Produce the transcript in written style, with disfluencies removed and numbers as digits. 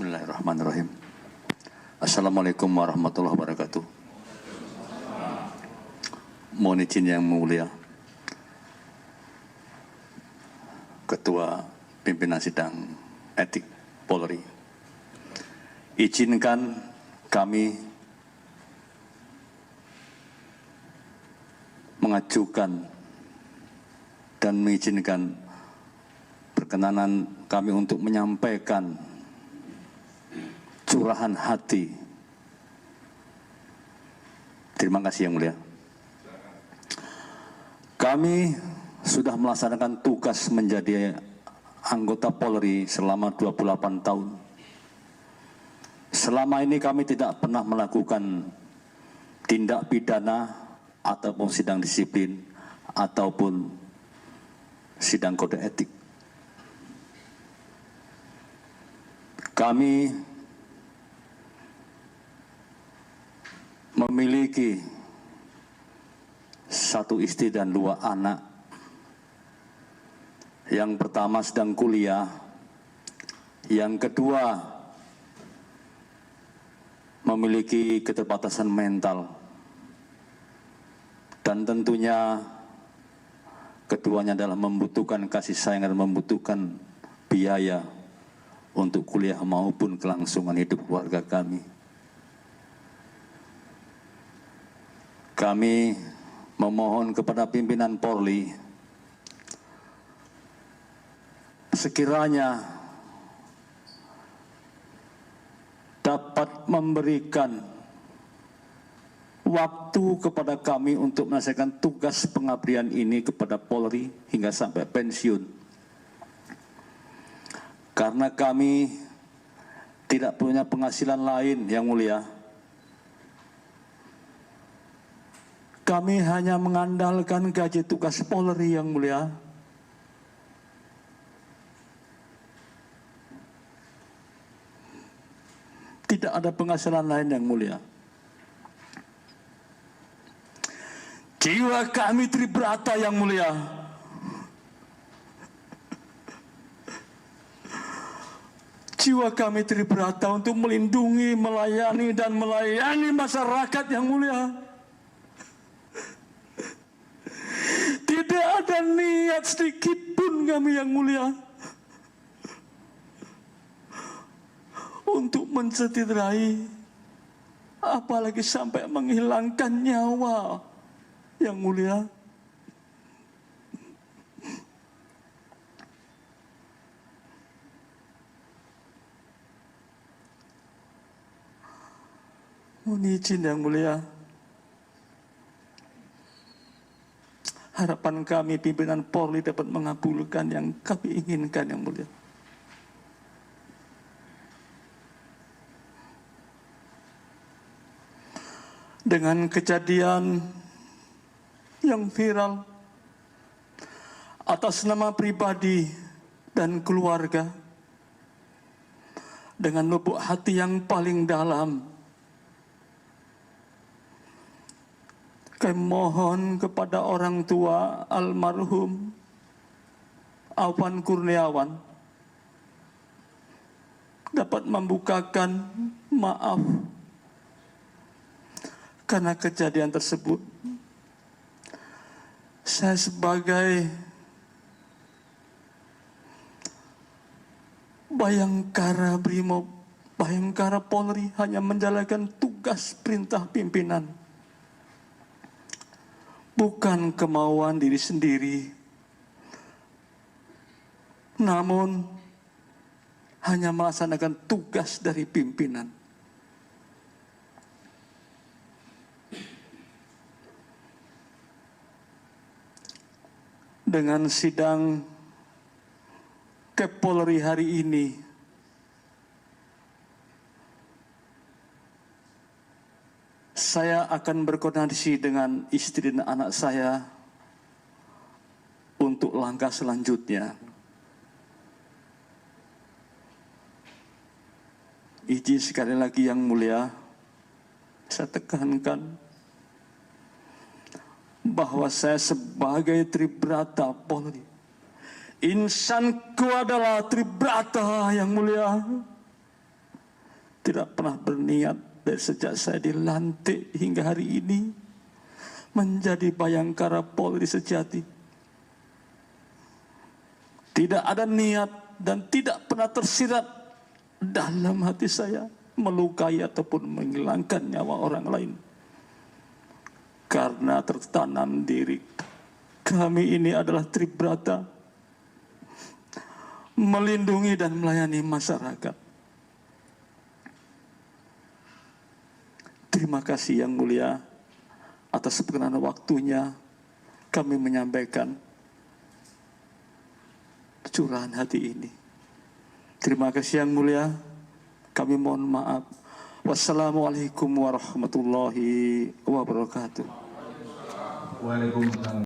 Bismillahirrahmanirrahim. Assalamualaikum warahmatullahi wabarakatuh. Mohon izin yang mulia, Ketua Pimpinan Sidang Etik Polri, izinkan kami mengajukan dan mengizinkan perkenanan kami untuk menyampaikan curahan hati. Terima kasih yang mulia. Kami sudah melaksanakan tugas menjadi anggota Polri selama 28 tahun. Selama ini kami tidak pernah melakukan tindak pidana ataupun sidang disiplin ataupun sidang kode etik. Kami memiliki satu istri dan dua anak. Yang pertama sedang kuliah, yang kedua memiliki keterbatasan mental, dan tentunya keduanya adalah membutuhkan kasih sayang dan membutuhkan biaya untuk kuliah maupun kelangsungan hidup keluarga kami. Kami memohon kepada pimpinan Polri, sekiranya dapat memberikan waktu kepada kami untuk menyelesaikan tugas pengabdian ini kepada Polri hingga sampai pensiun. Karena kami tidak punya penghasilan lain yang mulia. Kami hanya mengandalkan gaji tugas Polri yang mulia. Tidak ada penghasilan lain yang mulia. Jiwa kami tribrata yang mulia. Jiwa kami tribrata untuk melindungi, melayani, dan melayani masyarakat yang mulia. Tidak ada niat sedikit pun kami yang mulia untuk mencederai, apalagi sampai menghilangkan nyawa yang mulia. Mohon izin yang mulia, harapan kami pimpinan Polri dapat mengabulkan yang kami inginkan yang mulia. Dengan kejadian yang viral atas nama pribadi dan keluarga, dengan lubuk hati yang paling dalam, kami mohon kepada orang tua almarhum Afwan Kurniawan dapat membukakan maaf karena kejadian tersebut. Saya sebagai Bayangkara Brimob, Bayangkara Polri hanya menjalankan tugas perintah pimpinan. Bukan kemauan diri sendiri, namun hanya melaksanakan tugas dari pimpinan. Dengan sidang Kepolri hari ini, saya akan berkoordinasi dengan istri dan anak saya untuk langkah selanjutnya. Izin sekali lagi yang mulia, saya tekankan bahwa saya sebagai Tribrata Polri, insanku adalah Tribrata yang mulia. tidak pernah berniat dari sejak saya dilantik hingga hari ini menjadi Bayangkara Polri sejati. Tidak ada niat dan tidak pernah tersirat dalam hati saya melukai ataupun menghilangkan nyawa orang lain. Karena tertanam diri kami ini adalah Tribrata, melindungi dan melayani masyarakat. Terima kasih Yang Mulia atas perkenan waktunya kami menyampaikan curahan hati ini. Terima kasih Yang Mulia, kami mohon maaf. Wassalamualaikum warahmatullahi wabarakatuh. Waalaikumsalam.